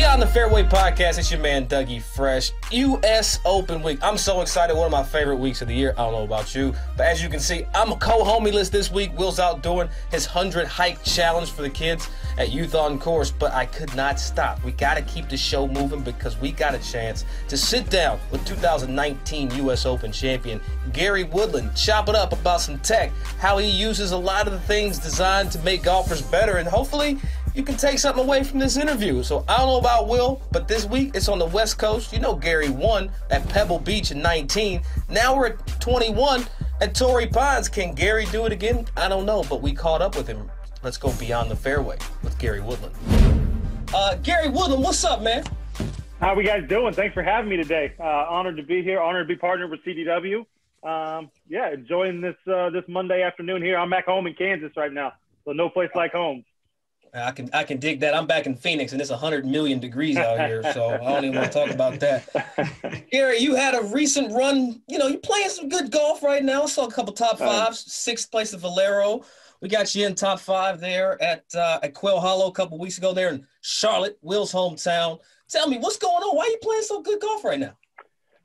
Beyond the Fairway podcast. It's your man, Dougie Fresh. U.S. Open week. I'm so excited. One of my favorite weeks of the year. I don't know about you, but as you can see, I'm co-homie-less this week. Will's out doing his 100 hike challenge for the kids at Youth on Course, but I could not stop. We got to keep the show moving because we got a chance to sit down with 2019 U.S. Open champion Gary Woodland, chop it up about some tech, how he uses a lot of the things designed to make golfers better, and hopefully you can take something away from this interview. So I don't know about Will, but this week it's on the West Coast. You know Gary won at Pebble Beach in 19. Now we're at 21 at Torrey Pines. Can Gary do it again? I don't know, but we caught up with him. Let's go Beyond the Fairway with Gary Woodland. Gary Woodland, what's up, man? How are we guys doing? Thanks for having me today. Honored to be here. Honored to be partnered with CDW. Enjoying this Monday afternoon here. I'm back home in Kansas right now, so no place like home. I can dig that. I'm back in Phoenix, and it's 100 million degrees out here, so I don't even want to talk about that. Gary, you had a recent run. You know, you're playing some good golf right now. I saw a couple top fives, sixth place at Valero. We got you in top five there at Quail Hollow a couple weeks ago there in Charlotte, Will's hometown. Tell me, what's going on? Why are you playing so good golf right now?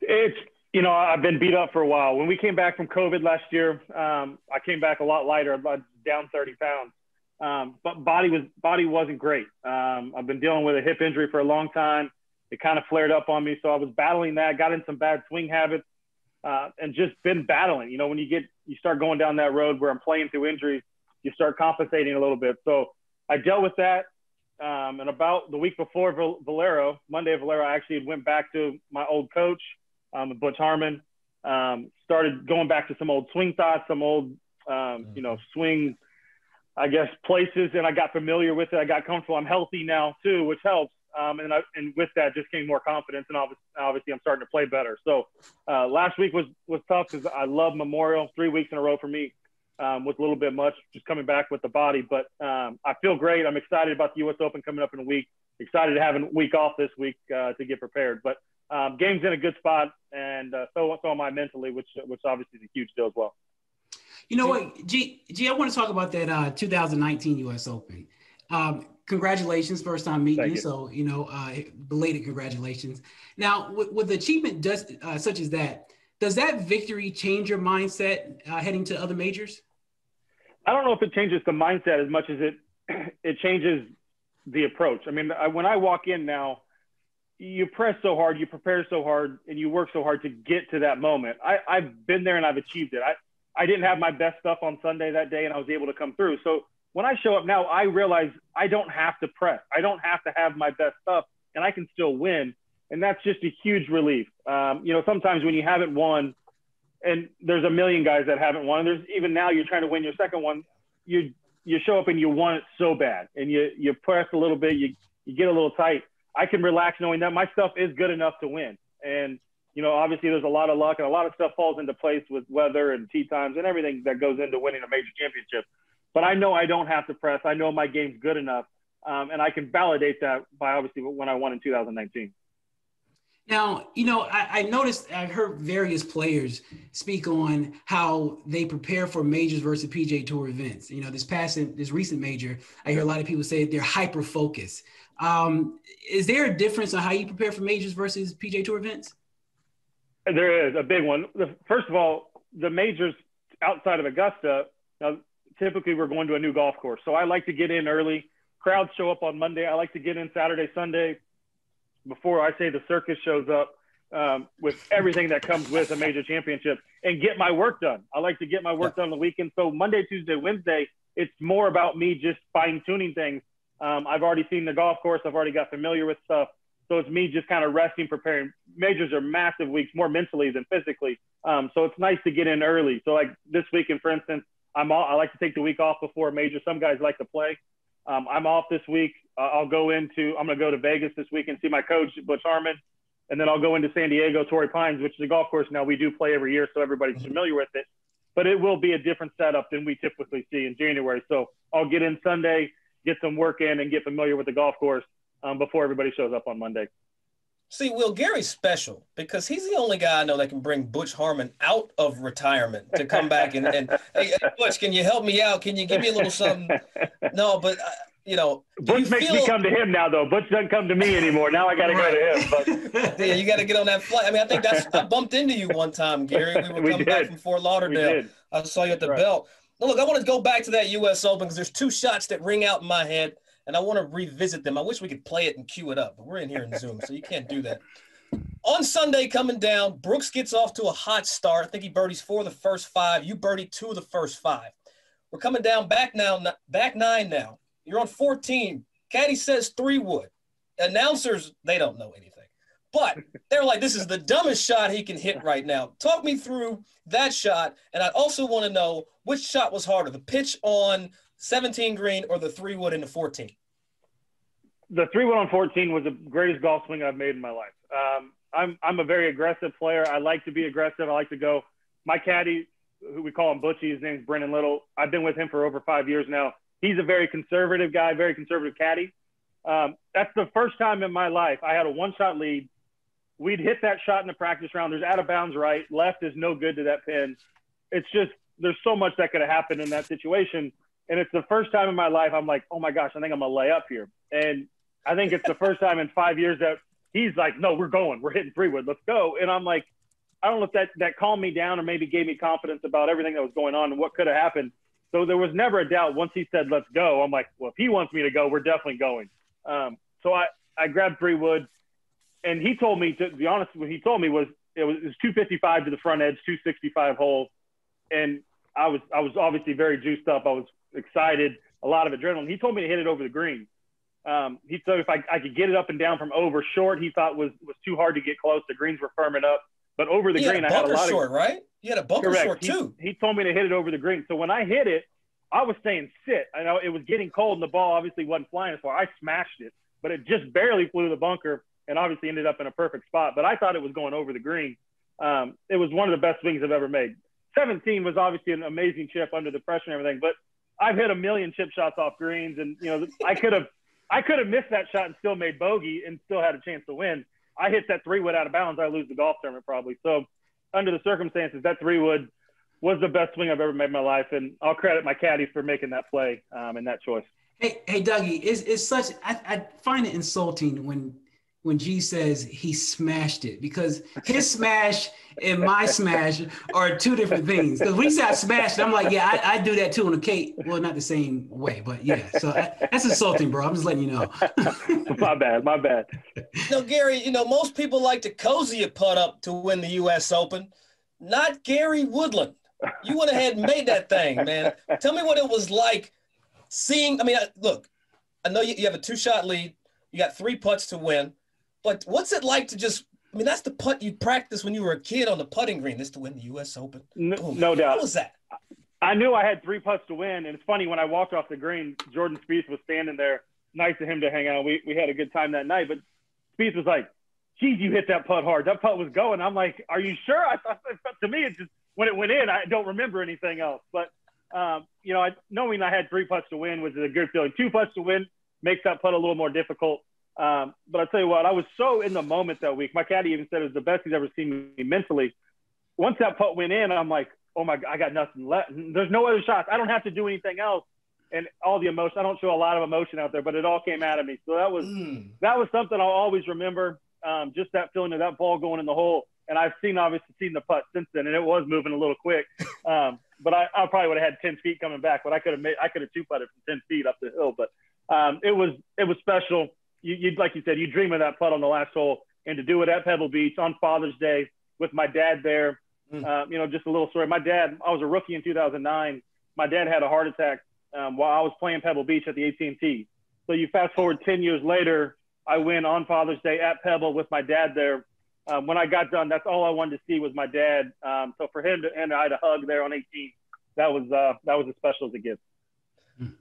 I've been beat up for a while. When we came back from COVID last year, I came back a lot lighter, about down 30 pounds. But body wasn't great. I've been dealing with a hip injury for a long time. It kind of flared up on me. So I was battling that, got in some bad swing habits, and just been battling. You know, when you start going down that road where I'm playing through injuries, you start compensating a little bit. So I dealt with that. And about the week before Valero, Monday of Valero, I actually went back to my old coach, Butch Harmon, started going back to some old swing thoughts, some old, swing, I guess, places, and I got familiar with it. I got comfortable. I'm healthy now too, which helps. And with that just came more confidence, and obviously I'm starting to play better. So last week was tough because I love Memorial. 3 weeks in a row for me was a little bit much, just coming back with the body. But I feel great. I'm excited about the U.S. Open coming up in a week. Excited to have a week off this week to get prepared. But game's in a good spot, and so am I mentally, which obviously is a huge deal as well. You know what, G, I want to talk about that 2019 U.S. Open. Congratulations, first time meeting you. So, belated congratulations. Now, with achievement such as that, does that victory change your mindset heading to other majors? I don't know if it changes the mindset as much as it changes the approach. I mean, when I walk in now, you press so hard, you prepare so hard, and you work so hard to get to that moment. I've been there and I've achieved it. I didn't have my best stuff on Sunday that day, and I was able to come through. So when I show up now, I realize I don't have to press. I don't have to have my best stuff, and I can still win. And that's just a huge relief. Sometimes when you haven't won, and there's a million guys that haven't won, and there's even now you're trying to win your second one, you show up and you want it so bad, and you press a little bit, you get a little tight. I can relax knowing that my stuff is good enough to win. And obviously there's a lot of luck and a lot of stuff falls into place with weather and tee times and everything that goes into winning a major championship. But I know I don't have to press. I know my game's good enough. And I can validate that by obviously when I won in 2019. Now, I noticed, I've heard various players speak on how they prepare for majors versus PGA Tour events. This recent major, I hear a lot of people say they're hyper-focused. Is there a difference on how you prepare for majors versus PGA Tour events? There is a big one. First of all, the majors outside of Augusta, typically we're going to a new golf course. So I like to get in early. Crowds show up on Monday. I like to get in Saturday, Sunday, before I say the circus shows up with everything that comes with a major championship and get my work done. I like to get my work done on the weekend. So Monday, Tuesday, Wednesday, it's more about me just fine-tuning things. I've already seen the golf course. I've already got familiar with stuff. So it's me just kind of resting, preparing. Majors are massive weeks, more mentally than physically. So it's nice to get in early. So like this weekend, for instance, I like to take the week off before a major. Some guys like to play. I'm off this week. I'm going to go to Vegas this week and see my coach, Butch Harmon. And then I'll go into San Diego, Torrey Pines, which is a golf course now we do play every year, so everybody's familiar with it. But it will be a different setup than we typically see in January. So I'll get in Sunday, get some work in, and get familiar with the golf course before everybody shows up on Monday. See, Will, Gary's special because he's the only guy I know that can bring Butch Harmon out of retirement to come back and hey, Butch, can you help me out? Can you give me a little something? No, but you know, Butch makes me come to him now, though. Butch doesn't come to me anymore. Now I got to go to him. But yeah, you got to get on that flight. I mean, I think I bumped into you one time, Gary. We were coming back from Fort Lauderdale. I saw you at the belt. Now, look, I want to go back to that U.S. Open because there's two shots that ring out in my head, and I want to revisit them. I wish we could play it and cue it up, but we're in here in Zoom, so you can't do that. On Sunday, coming down, Brooks gets off to a hot start. I think he birdies 4 of the first 5. You birdied 2 of the first 5. We're coming down back 9 now. You're on 14. Caddy says 3-wood. Announcers, they don't know anything. But they're like, this is the dumbest shot he can hit right now. Talk me through that shot, and I also want to know which shot was harder, the pitch on 17 green or the 3-wood into 14? The 3-wood on 14 was the greatest golf swing I've made in my life. I'm a very aggressive player. I like to be aggressive. I like to go. My caddy, who we call him Butchie, his name's Brendan Little. I've been with him for over 5 years now. He's a very conservative guy, very conservative caddy. That's the first time in my life I had a one-shot lead. We'd hit that shot in the practice round. There's out of bounds right. Left is no good to that pin. It's just there's so much that could have happened in that situation. And it's the first time in my life I'm like, oh, my gosh, I think I'm going to lay up here. And I think it's the first time in 5 years that he's like, no, we're going. We're hitting 3-wood. Let's go. And I'm like, I don't know if that calmed me down or maybe gave me confidence about everything that was going on and what could have happened. So there was never a doubt. Once he said, let's go, I'm like, well, if he wants me to go, we're definitely going. So I grabbed 3-wood. And he told me, to be honest, what he told me was it was 255 to the front edge, 265 hole. And I was obviously very juiced up. I was excited, a lot of adrenaline. He told me to hit it over the green. He said if I could get it up and down from over short, he thought was too hard to get close. The greens were firming up. But over the green, I had a lot of short, right? You had a bunker short too. He told me to hit it over the green. So when I hit it, I was staying sit. I know it was getting cold and the ball obviously wasn't flying as far. I smashed it, but it just barely flew the bunker and obviously ended up in a perfect spot. But I thought it was going over the green. It was one of the best swings I've ever made. 17 was obviously an amazing chip under the pressure and everything, but I've hit a million chip shots off greens, and you know I could have missed that shot and still made bogey and still had a chance to win. I hit that 3-wood out of bounds, I lose the golf tournament probably. So under the circumstances, that 3-wood was the best swing I've ever made in my life, and I'll credit my caddy for making that play and that choice. Hey, Dougie, it's such I find it insulting when G says he smashed it, because his smash and my smash are two different things. Because when he said I smashed it, I'm like, yeah, I do that too on a cake. Well, not the same way, but yeah. So that's insulting, bro. I'm just letting you know. My bad. Gary, most people like to cozy a putt up to win the U.S. Open. Not Gary Woodland. You went ahead and made that thing, man. Tell me what it was like seeing. I mean, look, I know you have a 2-shot lead. You got 3 putts to win. But what's it like to that's the putt you practiced when you were a kid on the putting green, this to win the U.S. Open. No doubt. What was that? I knew I had 3 putts to win. And it's funny, when I walked off the green, Jordan Spieth was standing there. Nice of him to hang out. We had a good time that night. But Spieth was like, geez, you hit that putt hard. That putt was going. I'm like, are you sure? I thought, to me, it's just when it went in, I don't remember anything else. But, knowing I had 3 putts to win was a good feeling. 2 putts to win makes that putt a little more difficult. But I'll tell you what, I was so in the moment that week. My caddy even said it was the best he's ever seen me mentally. Once that putt went in, I'm like, oh my God, I got nothing left. There's no other shots. I don't have to do anything else. And all the emotion, I don't show a lot of emotion out there, but it all came out of me. So that was something I'll always remember. Just that feeling of that ball going in the hole. And I've obviously seen the putt since then, and it was moving a little quick. But I probably would have had 10 feet coming back, but I could have 2-putted from 10 feet up the hill. But it was special. You like you said, you dream of that putt on the last hole, and to do it at Pebble Beach on Father's Day with my dad there. Just a little story. My dad, I was a rookie in 2009. My dad had a heart attack while I was playing Pebble Beach at the AT&T. So you fast forward 10 years later, I win on Father's Day at Pebble with my dad there. When I got done, that's all I wanted to see was my dad. So for him and I to hug there on 18, that was as special as it gets.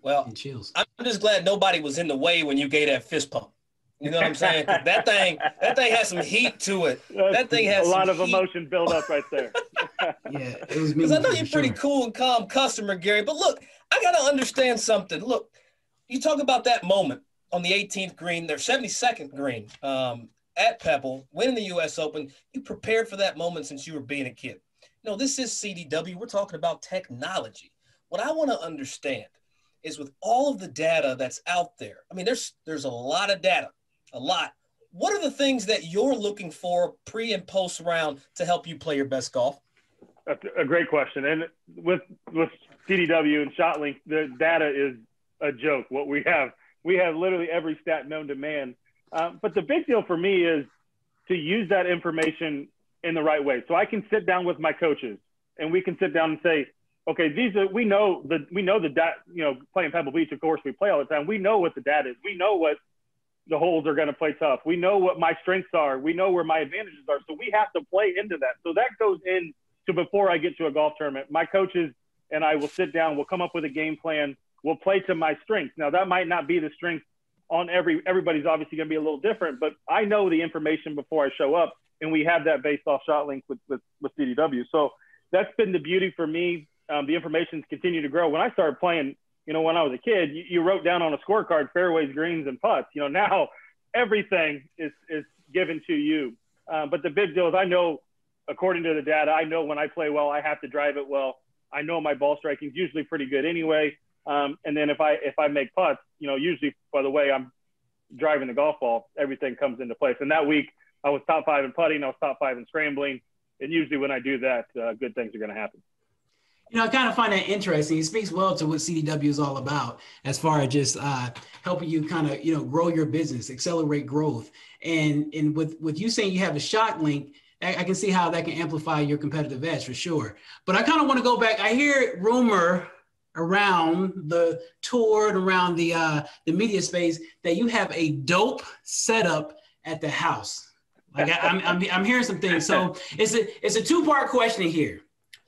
Well, I'm just glad nobody was in the way when you gave that fist pump. You know what I'm saying? That thing has some heat to it. That thing has a lot of emotion built up right there. Yeah, it was me. Because I know you're pretty cool and calm customer, Gary. But look, I got to understand something. Look, you talk about that moment on the 18th green, their 72nd green at Pebble, winning the U.S. Open. You prepared for that moment since you were being a kid. This is CDW. We're talking about technology. What I want to understand is with all of the data that's out there. I mean, there's a lot of data, a lot. What are the things that you're looking for pre and post round to help you play your best golf? That's a great question. And with CDW and ShotLink, the data is a joke. What we have literally every stat known to man. But the big deal for me is to use that information in the right way. So I can sit down with my coaches and we can sit down and say, okay, we know the data, playing Pebble Beach, of course, we play all the time. We know what the data is. We know what the holes are going to play tough. We know what my strengths are. We know where my advantages are. So we have to play into that. So that goes in to before I get to a golf tournament. My coaches and I will sit down, we'll come up with a game plan. We'll play to my strengths. Now that might not be the strength on everybody's obviously going to be a little different, but I know the information before I show up, and we have that based off ShotLink with CDW. So that's been the beauty for me. The information's continued to grow. When I started playing, when I was a kid, you wrote down on a scorecard fairways, greens, and putts. Now everything is given to you. But the big deal is I know, according to the data, I know when I play well, I have to drive it well. I know my ball striking is usually pretty good anyway. And then if I make putts, usually by the way I'm driving the golf ball, everything comes into place. And that week I was top 5 in putting, I was top 5 in scrambling. And usually when I do that, good things are going to happen. I kind of find that interesting. It speaks well to what CDW is all about as far as just helping you kind of, grow your business, accelerate growth. And with you saying you have a ShotLink, I can see how that can amplify your competitive edge for sure. But I kind of want to go back. I hear rumor around the tour and around the media space that you have a dope setup at the house. Like I'm hearing some things. So it's a two-part question here.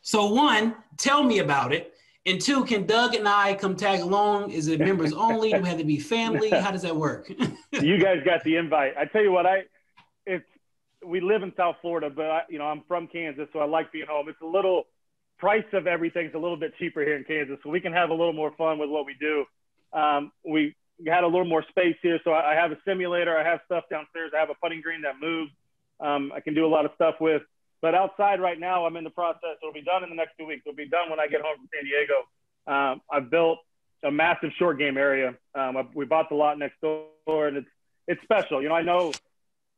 So one, tell me about it. And two, can Doug and I come tag along? Is it members only? Do we have to be family? How does that work? You guys got the invite. I tell you what, we live in South Florida, but I'm from Kansas, so I like being home. It's a little price of everything's a little bit cheaper here in Kansas, so we can have a little more fun with what we do. We had a little more space here, so I have a simulator. I have stuff downstairs. I have a putting green that moves. I can do a lot of stuff with. But outside right now, I'm in the process. It'll be done in the next 2 weeks. It'll be done when I get home from San Diego. I've built a massive short game area. We bought the lot next door, and it's special. I know,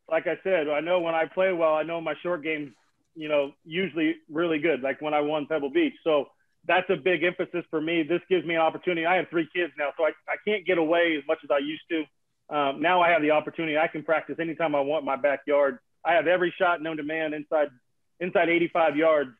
like I said, I know when I play well, I know my short game's, usually really good, like when I won Pebble Beach. So that's a big emphasis for me. This gives me an opportunity. I have 3 kids now, so I can't get away as much as I used to. Now I have the opportunity. I can practice anytime I want in my backyard. I have every shot known to man inside 85 yards.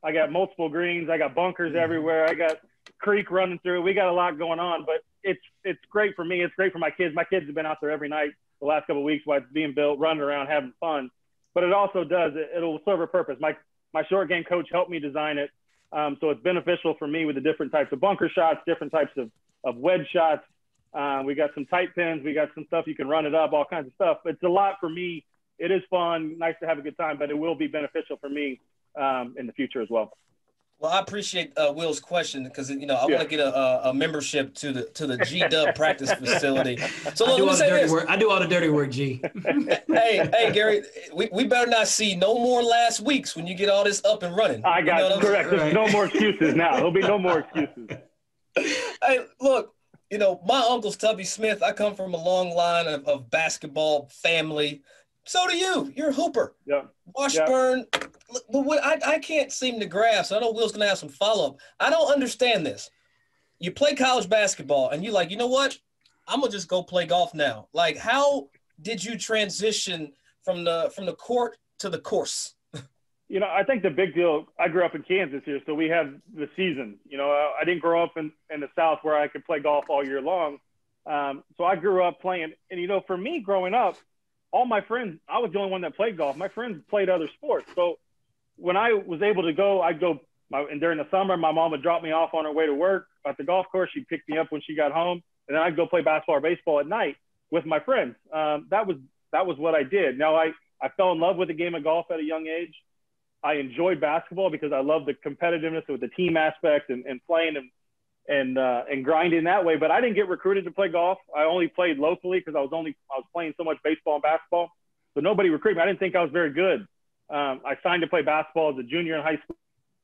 I got multiple greens. I got bunkers everywhere. I got creek running through. We got a lot going on, but it's great for me. It's great for my kids. My kids have been out there every night the last couple of weeks while it's being built, running around, having fun. But it also it'll serve a purpose. My short game coach helped me design it. So it's beneficial for me with the different types of bunker shots, different types of wedge shots. We got some tight pins. We got some stuff you can run it up, all kinds of stuff. It's a lot for me. It is fun, nice to have a good time, but it will be beneficial for me in the future as well. Well, I appreciate Will's question because want to get a membership to the G-Dub practice facility. So let me say this. I do all the dirty work, G. hey, Gary, we better not see no more last weeks when you get all this up and running. I got it. Correct. There's no more excuses now. There'll be no more excuses. Hey, look, my uncle's Tubby Smith. I come from a long line of basketball family. So do you. You're a hooper. Yeah. Washburn. Yeah. But what I can't seem to grasp, I know Will's going to have some follow-up. I don't understand this. You play college basketball, and you're like, you know what? I'm going to just go play golf now. Like, how did you transition from the court to the course? I think the big deal, I grew up in Kansas here, so we have the season. I didn't grow up in the South where I could play golf all year long. So I grew up playing. And, for me growing up, all my friends, I was the only one that played golf. My friends played other sports. So when I was able to go, I'd go, and during the summer, my mom would drop me off on her way to work at the golf course. She'd pick me up when she got home, and then I'd go play basketball or baseball at night with my friends. That was what I did. Now, I fell in love with the game of golf at a young age. I enjoyed basketball because I love the competitiveness with the team aspect and playing and grinding that way. But I didn't get recruited to play golf. I only played locally because I was playing so much baseball and basketball. So nobody recruited me. I didn't think I was very good. I signed to play basketball as a junior in high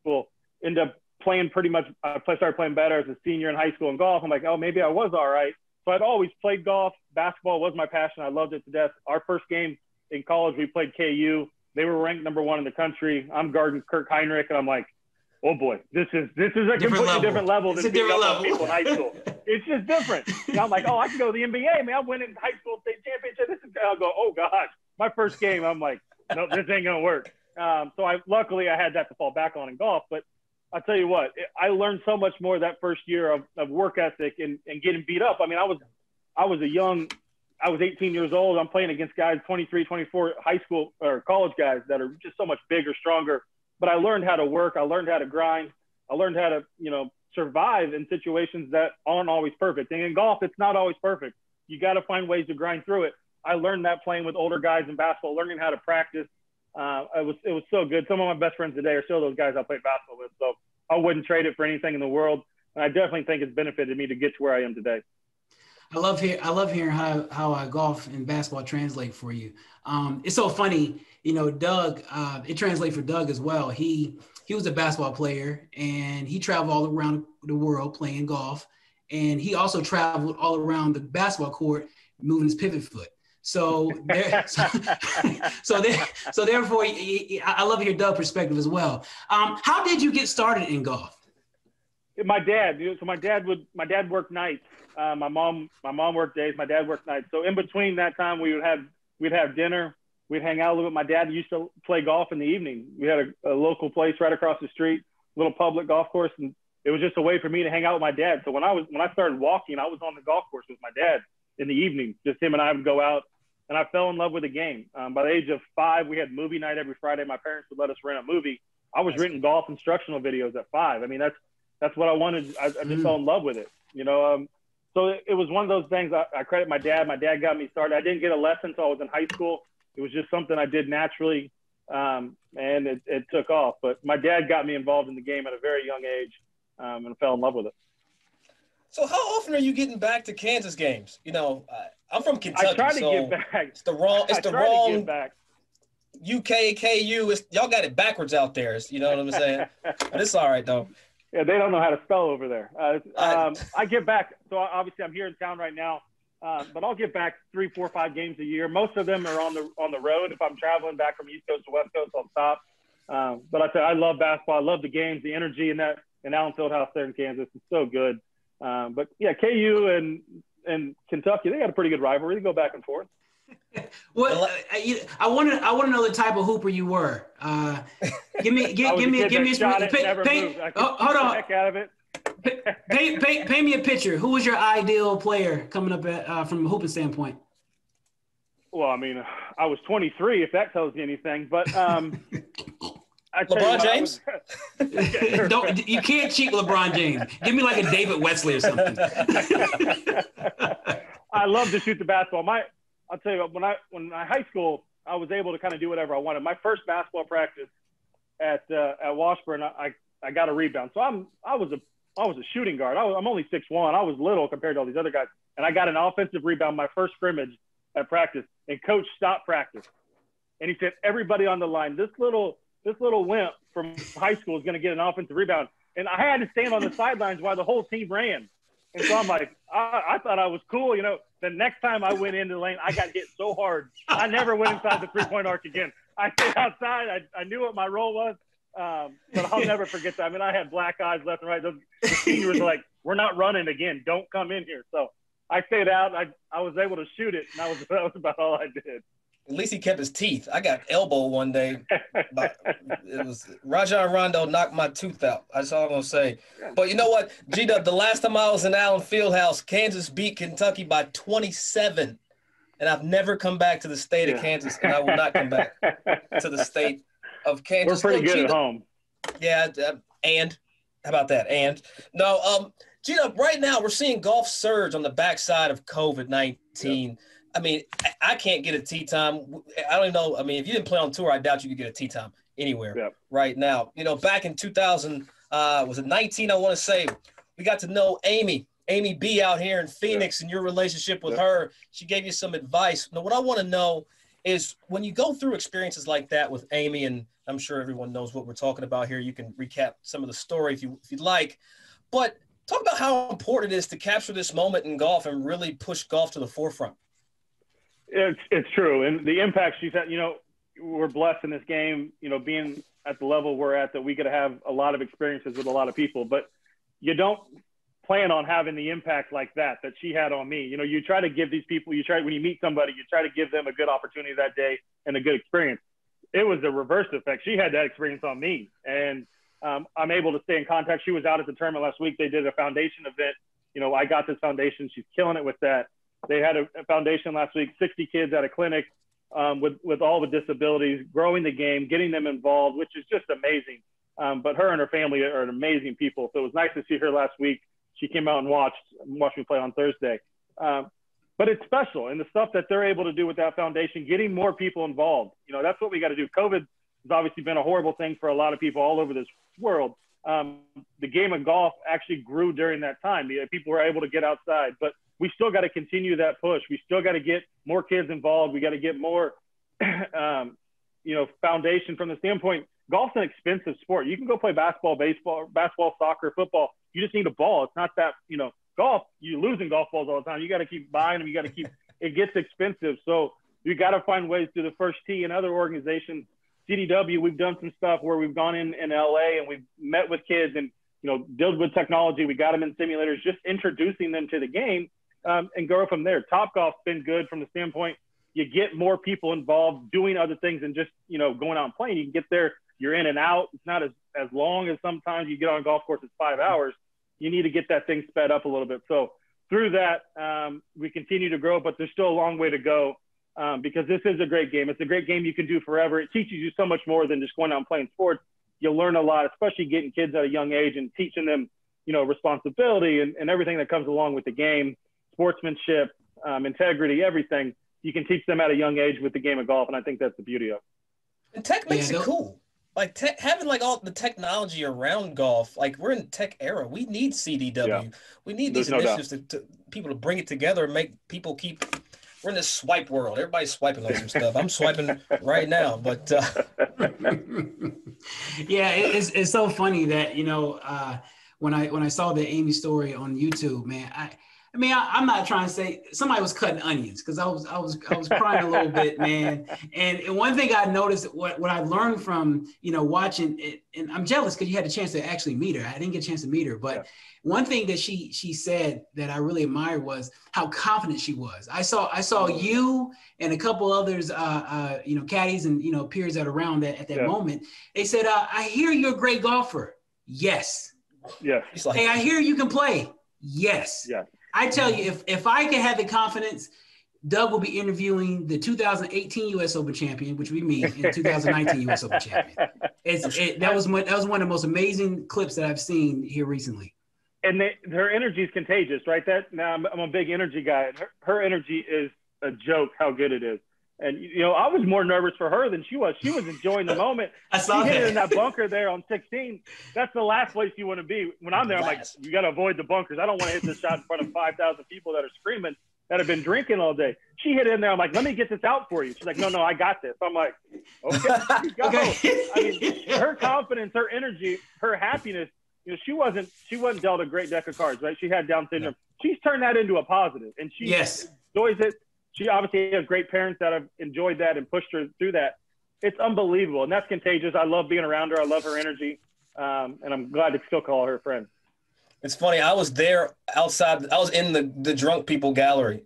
school. Ended up playing pretty much, I started playing better as a senior in high school in golf. I'm like, oh, maybe I was all right. So I'd always played golf. Basketball was my passion. I loved it to death. Our first game in college, we played KU. They were ranked #1 in the country. I'm guarding Kirk Heinrich, and I'm like, oh boy, this is a completely different level than being up people in high school. It's just different. And I'm like, oh, I can go to the NBA, man. I'm winning high school state championship. I'll go, oh gosh, my first game. I'm like, nope, this ain't gonna work. So luckily I had that to fall back on in golf. But I'll tell you what, I learned so much more that first year of work ethic and getting beat up. I mean, I was 18 years old. I'm playing against guys 23, 24 high school or college guys that are just so much bigger, stronger. But I learned how to work. I learned how to grind. I learned how to, survive in situations that aren't always perfect. And in golf, it's not always perfect. You got to find ways to grind through it. I learned that playing with older guys in basketball, learning how to practice. It was so good. Some of my best friends today are still those guys I played basketball with. So I wouldn't trade it for anything in the world. And I definitely think it's benefited me to get to where I am today. I love hearing how golf and basketball translate for you. It's so funny, Doug, it translates for Doug as well. He was a basketball player and he traveled all around the world playing golf. And he also traveled all around the basketball court, moving his pivot foot. So therefore, I love your Doug perspective as well. How did you get started in golf? My dad. So my dad worked nights. My mom worked days. My dad worked nights. So in between that time, we'd have dinner. We'd hang out a little bit. My dad used to play golf in the evening. We had a local place right across the street, little public golf course, and it was just a way for me to hang out with my dad. So when I started walking, I was on the golf course with my dad in the evening. Just him and I would go out, and I fell in love with the game. By the age of 5, we had movie night every Friday. My parents would let us rent a movie. I was renting golf instructional videos at 5. I mean, that's what I wanted. I just fell in love with it, So it was one of those things. I credit my dad. My dad got me started. I didn't get a lesson until I was in high school. It was just something I did naturally, and it took off. But my dad got me involved in the game at a very young age, and fell in love with it. So how often are you getting back to Kansas games? I'm from Kentucky. I try to get back. It's the wrong UK, KU. Y'all got it backwards out there. You know what I'm saying? But it's all right, though. Yeah, they don't know how to spell over there. I get back. So obviously I'm here in town right now, but I'll get back 3, 4, 5 games a year. Most of them are on the road. If I'm traveling back from East Coast to West Coast, I'll stop. But I love basketball. I love the games, the energy in Allen Fieldhouse there in Kansas. It's so good. But yeah, KU and Kentucky, they got a pretty good rivalry. They go back and forth. Well, I want to know the type of hooper you were. Give me a hold on. Heck out of it. Paint me a picture. Who was your ideal player coming up from a hooping standpoint? Well, I mean, I was 23, if that tells you anything. But LeBron James? You can't cheat LeBron James. Give me like a David Wesley or something. I love to shoot the basketball. I'll tell you, when I high school, I was able to kind of do whatever I wanted. My first basketball practice at Washburn, I got a rebound. So I was a shooting guard. I'm only 6'1". I was little compared to all these other guys, and I got an offensive rebound my first scrimmage at practice. And coach stopped practice, and he said, "Everybody on the line, this little wimp from high school is going to get an offensive rebound." And I had to stand on the sidelines while the whole team ran. And so I'm like, I thought I was cool. The next time I went into the lane, I got hit so hard. I never went inside the three-point arc again. I stayed outside. I knew what my role was, but I'll never forget that. I mean, I had black eyes left and right. The seniors were like, "We're not running again. Don't come in here." So I stayed out. I was able to shoot it, and that was about all I did. At least he kept his teeth. I got elbow one day. It was Rajon Rondo knocked my tooth out. That's all I'm going to say. But you know what, G-Dub, the last time I was in Allen Fieldhouse, Kansas beat Kentucky by 27. And I've never come back to the state of Kansas, and I will not come back to the state of Kansas. We're pretty good at home. Yeah, and how about that? And no, G-Dub, right now we're seeing golf surge on the backside of COVID-19. Yep. I mean, I can't get a tee time. I don't even know. I mean, if you didn't play on tour, I doubt you could get a tee time anywhere right now. Back in 2000, was it 19? I want to say we got to know Amy B out here in Phoenix and your relationship with her. She gave you some advice. Now, what I want to know is when you go through experiences like that with Amy, and I'm sure everyone knows what we're talking about here. You can recap some of the story if you'd like, but talk about how important it is to capture this moment in golf and really push golf to the forefront. It's true. And the impact she's had, we're blessed in this game, being at the level we're at, that we could have a lot of experiences with a lot of people, but you don't plan on having the impact like that she had on me. You try to give these people, when you meet somebody, you try to give them a good opportunity that day and a good experience. It was the reverse effect. She had that experience on me. And I'm able to stay in contact. She was out at the tournament last week. They did a foundation event. I got this foundation. She's killing it with that. They had a foundation last week, 60 kids at a clinic with all the disabilities, growing the game, getting them involved, which is just amazing. But her and her family are amazing people. So it was nice to see her last week. She came out and watched me play on Thursday. But it's special. And the stuff that they're able to do with that foundation, getting more people involved, that's what we got to do. COVID has obviously been a horrible thing for a lot of people all over this world. The game of golf actually grew during that time. People were able to get outside, but we still got to continue that push. We still got to get more kids involved. We got to get more, foundation from the standpoint. Golf's an expensive sport. You can go play basketball, baseball, soccer, football. You just need a ball. It's not that, golf, you're losing golf balls all the time. You got to keep buying them. You got to keep, it gets expensive. So you got to find ways through the First Tee and other organizations. CDW, we've done some stuff where we've gone in LA and we've met with kids and, dealt with technology. We got them in simulators, just introducing them to the game and go from there. Topgolf's been good from the standpoint. You get more people involved doing other things than just, going out and playing. You can get there, you're in and out. It's not as long as sometimes you get on a golf course, it's 5 hours. You need to get that thing sped up a little bit. So through that, we continue to grow, but there's still a long way to go because this is a great game. It's a great game you can do forever. It teaches you so much more than just going out and playing sports. You'll learn a lot, especially getting kids at a young age and teaching them, responsibility and everything that comes along with the game, sportsmanship, integrity, everything. You can teach them at a young age with the game of golf, and I think that's the beauty of it. And tech makes it cool. Like having all the technology around golf, we're in tech era. We need CDW. Yeah. We need these initiatives to people to bring it together and make people keep. We're in this swipe world. Everybody's swiping on some stuff. I'm swiping right now, but yeah, it's so funny that when I saw the Amy story on YouTube, man, I'm not trying to say somebody was cutting onions because I was crying a little bit, man. And one thing I noticed, what I learned from watching it, and I'm jealous because you had a chance to actually meet her. I didn't get a chance to meet her, but one thing that she said that I really admired was how confident she was. I saw you and a couple others, caddies and peers that are around at that moment. They said, "I hear you're a great golfer." Yes. Yes. Hey, I hear you can play. Yes. Yeah. I tell you, if I could have the confidence, Doug will be interviewing the 2018 U.S. Open champion, which we meet in 2019 U.S. Open champion. That was one of the most amazing clips that I've seen here recently. And her energy is contagious, right? I'm a big energy guy. Her energy is a joke how good it is. And, I was more nervous for her than she was. She was enjoying the moment. I saw she hit it in that bunker there on 16. That's the last place you want to be. When I'm there, I'm like, you got to avoid the bunkers. I don't want to hit this shot in front of 5,000 people that are screaming, that have been drinking all day. She hit it in there. I'm like, let me get this out for you. She's like, no, I got this. I'm like, okay, go. Okay. I mean, her confidence, her energy, her happiness, she wasn't dealt a great deck of cards, right? She had Down syndrome. She's turned that into a positive, and she enjoys it. She obviously has great parents that have enjoyed that and pushed her through that. It's unbelievable, and that's contagious. I love being around her. I love her energy, and I'm glad to still call her a friend. It's funny. I was there outside. I was in the drunk people gallery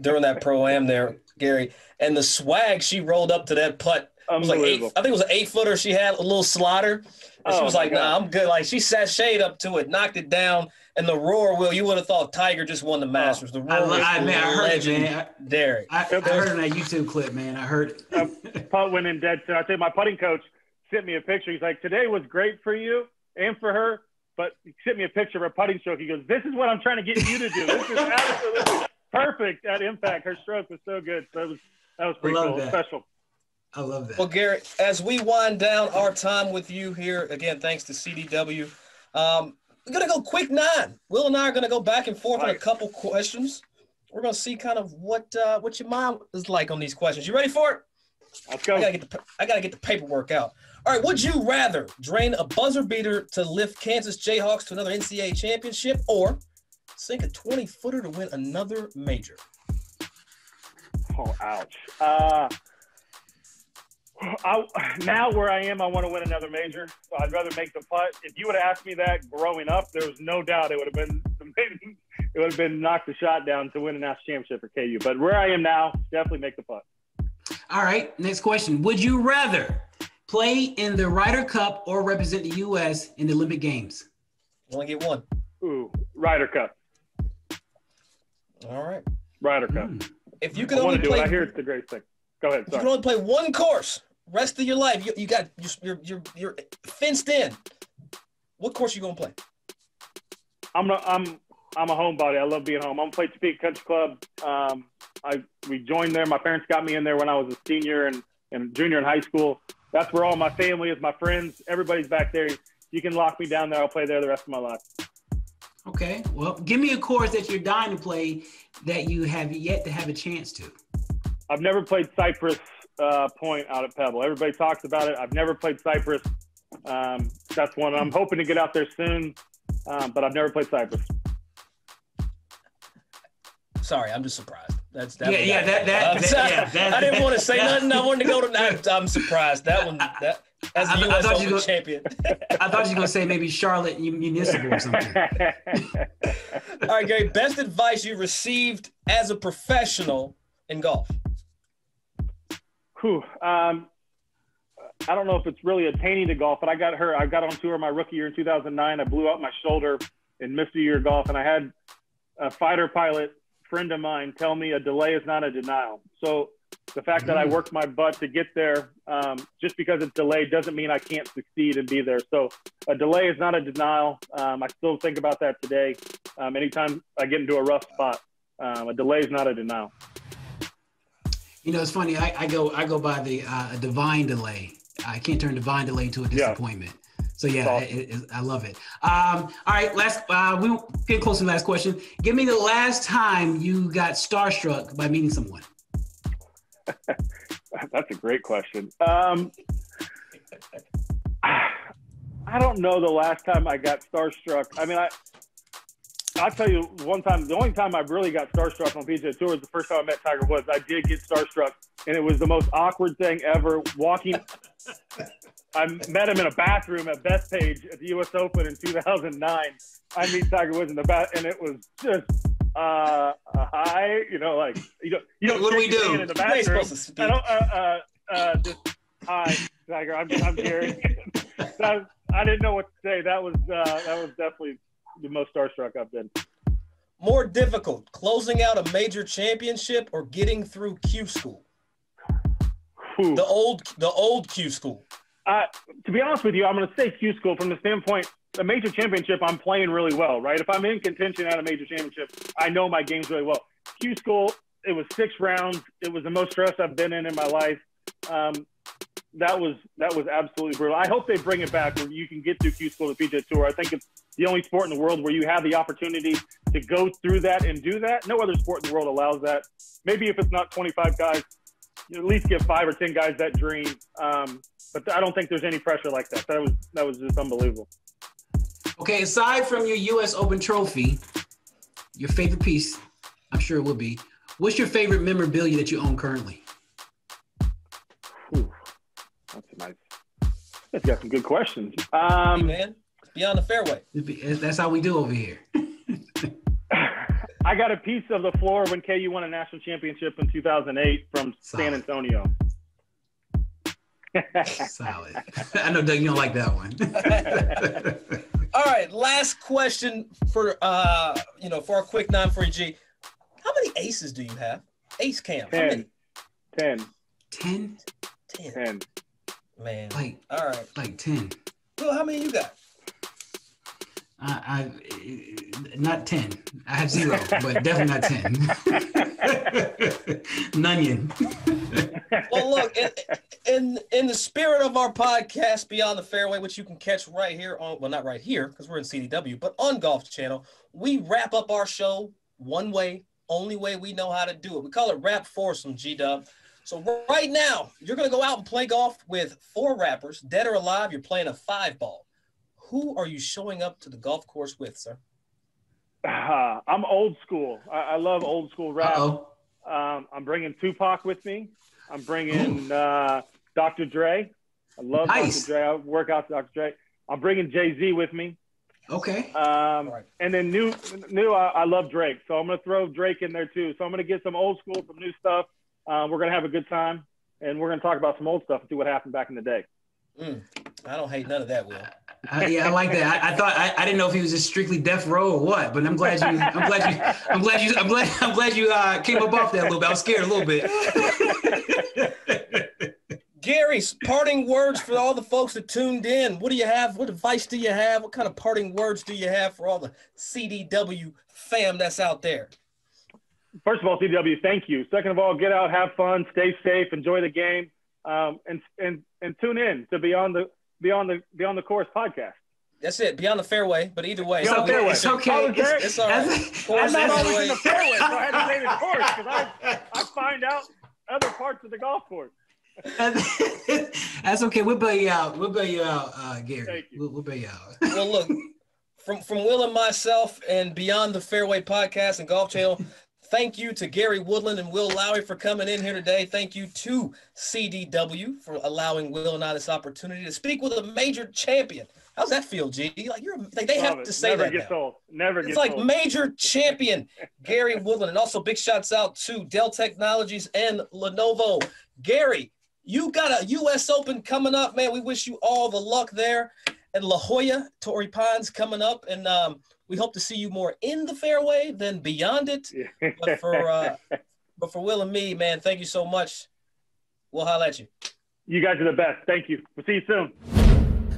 during that pro-am there, Gary, and the swag she rolled up to that putt was I think it was an 8-footer. She had a little slider. And she was like, nah, I'm good. She sashayed up to it, knocked it down, and the roar, Will, you would have thought Tiger just won the Masters. The roar I heard it, man. Derek. I heard it in that YouTube clip, man. I heard it. Putt went in dead center. I tell you, my putting coach sent me a picture. He's like, today was great for you and for her, but he sent me a picture of her putting stroke. He goes, this is what I'm trying to get you to do. This is absolutely perfect at impact. Her stroke was so good. So that was pretty cool. Special. I love that. Well, Gary, as we wind down our time with you here, again, thanks to CDW, we're going to go quick 9. Will and I are going to go back and forth on a couple questions. We're gonna see kind of what your mind is like on these questions. You ready for it? Let's go. I gotta get the paperwork out. All right. Would you rather drain a buzzer beater to lift Kansas Jayhawks to another NCAA championship, or sink a 20-footer to win another major? Oh, ouch. Now where I am, I want to win another major, so I'd rather make the putt. If you would have asked me that growing up, there was no doubt it would have been knocked the shot down to win a national championship for KU. But where I am now, definitely make the putt. All right, next question. Would you rather play in the Ryder Cup or represent the U.S. in the Olympic Games? You only get one. Ooh, Ryder Cup. All right. Ryder Cup. If you could only play, I hear it's the greatest thing. Go ahead. Sorry. You can only play one course rest of your life. You're fenced in. What course are you gonna play? I'm a homebody. I love being home. I'm gonna play Topeka Country Club. We joined there. My parents got me in there when I was a senior and junior in high school. That's where all my family is, my friends. Everybody's back there. You can lock me down there. I'll play there the rest of my life. Okay. Well, give me a course that you're dying to play that you have yet to have a chance to. I've never played Cypress Point out at Pebble. Everybody talks about it. I've never played Cypress. That's one I'm hoping to get out there soon, but I've never played Cypress. Sorry, I'm just surprised. I didn't want to say nothing. I wanted to go to. I'm surprised that one. As a U.S. Open champion. I thought you were going to say maybe Charlotte Municipal or something. All right, Gary. Best advice you received as a professional in golf? I don't know if it's really attaining to golf, but I got hurt. I got on tour my rookie year in 2009. I blew out my shoulder and missed a year of golf, and I had a fighter pilot friend of mine tell me a delay is not a denial. So the fact that I worked my butt to get there, just because it's delayed doesn't mean I can't succeed and be there. So a delay is not a denial. I still think about that today. Anytime I get into a rough spot, a delay is not a denial. You know, it's funny. I go by the divine delay. I can't turn divine delay into a disappointment. Yeah. So yeah, I love it. All right, we get close to the last question. Give me the last time you got starstruck by meeting someone. That's a great question. I don't know the last time I got starstruck. I mean, I'll tell you one time, the only time I really got starstruck on PGA Tour was the first time I met Tiger Woods. I did get starstruck, and it was the most awkward thing ever. I met him in a bathroom at Bethpage at the U.S. Open in 2009. I meet Tiger Woods in the bath, and it was just hi, you know, like you don't. What do we do? In the bathroom. Just hi, Tiger. I'm Gary. I didn't know what to say. That was definitely the most starstruck I've been. More difficult, closing out a major championship or getting through Q school? The old Q school. To be honest with you, I'm going to say Q school from the standpoint, a major championship, I'm playing really well, right? If I'm in contention at a major championship, I know my game's really well. Q school, it was 6 rounds. It was the most stress I've been in my life. That was absolutely brutal. I hope they bring it back where you can get through Q school to PGA Tour. I think it's the only sport in the world where you have the opportunity to go through that and do that. No other sport in the world allows that. Maybe if it's not 25 guys, you at least give 5 or 10 guys that dream. But I don't think there's any pressure like that. That was just unbelievable. Okay, aside from your U.S. Open trophy, your favorite piece, I'm sure it will be, what's your favorite memorabilia that you own currently? That's nice. That's got some good questions. Hey man, it's Beyond the Fairway. That's how we do over here. I got a piece of the floor when KU won a national championship in 2008 from San Antonio. Solid. I know, Doug, you don't like that one. All right, last question for our quick 940G. How many aces do you have? Ace Cam. 10. How many? 10. 10? 10. Man. All right. Like 10. Well, how many you got? I not 10. I have 0, but definitely not 10. None. Well, look, in the spirit of our podcast, Beyond the Fairway, which you can catch right here on, well, not right here because we're in CDW, but on Golf Channel, we wrap up our show one way only way we know how to do it. We call it rap foursome, G-Dub. So right now, you're going to go out and play golf with 4 rappers, dead or alive. You're playing a 5-ball. Who are you showing up to the golf course with, sir? I'm old school. I love old school rap. I'm bringing Tupac with me. I'm bringing Dr. Dre. I love Dr. Dre. I work out to Dr. Dre. I'm bringing Jay-Z with me. Okay. And then new, I love Drake. So I'm going to throw Drake in there too. So I'm going to get some old school, some new stuff. We're going to have a good time, and we're going to talk about some old stuff and see what happened back in the day. I don't hate none of that, Will. Yeah, I like that. I thought I didn't know if he was just strictly death row or what, but I'm glad you came up off that a little bit. I was scared a little bit. Gary's parting words for all the folks that tuned in. What do you have? What advice do you have? What kind of parting words do you have for all the CDW fam that's out there? First of all, CDW, thank you. Second of all, get out, have fun, stay safe, enjoy the game, and tune in to Beyond the Course podcast. That's it, Beyond the Fairway. But either way, it's okay. It's okay. It's all right. I'm not always in the fairway, so I had to say the course because I find out other parts of the golf course. That's okay. We'll bail you out. Gary. Thank you. We'll bail you out. Well, look, from Will and myself and Beyond the Fairway podcast and Golf Channel, thank you to Gary Woodland and Will Lowery for coming in here today. Thank you to CDW for allowing Will and I this opportunity to speak with a major champion. How's that feel, G? Like they have to say Never that gets now. old. Never It's gets like old. major champion Gary Woodland. And also big shouts out to Dell Technologies and Lenovo. Gary, you got a U.S. Open coming up, man. We wish you all the luck there. And La Jolla, Torrey Pines coming up. And we hope to see you more in the fairway than beyond it. But for Will and me, man, thank you so much. We'll holler at you. You guys are the best. Thank you. We'll see you soon.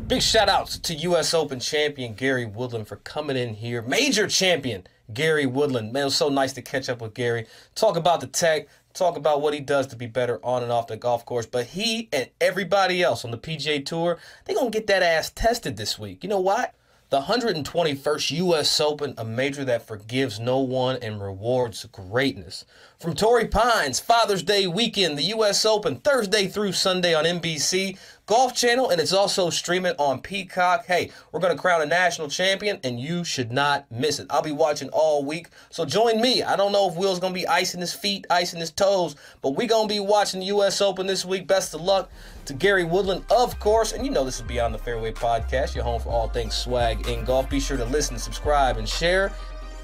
Big shout outs to U.S. Open champion Gary Woodland for coming in here. Major champion Gary Woodland. Man, it was so nice to catch up with Gary. Talk about the tech. Talk about what he does to be better on and off the golf course. But he and everybody else on the PGA Tour, they're going to get that ass tested this week. You know why? The 121st U.S. Open, a major that forgives no one and rewards greatness. From Torrey Pines, Father's Day weekend, the U.S. Open, Thursday through Sunday on NBC, Golf Channel, and it's also streaming on Peacock. Hey, we're going to crown a national champion, and you should not miss it. I'll be watching all week, so join me. I don't know if Will's going to be icing his feet, icing his toes, but we're going to be watching the U.S. Open this week. Best of luck to Gary Woodland, of course. And you know this is Beyond the Fairway podcast, your home for all things swag in golf. Be sure to listen, subscribe, and share.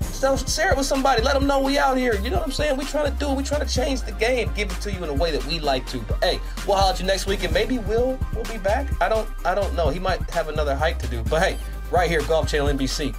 So share it with somebody. Let them know we out here. You know what I'm saying? We trying to do it. We trying to change the game, give it to you in a way that we like to. But hey, we'll holler at you next week, and maybe Will be back. I don't know. He might have another hike to do. But hey, right here, Golf Channel NBC.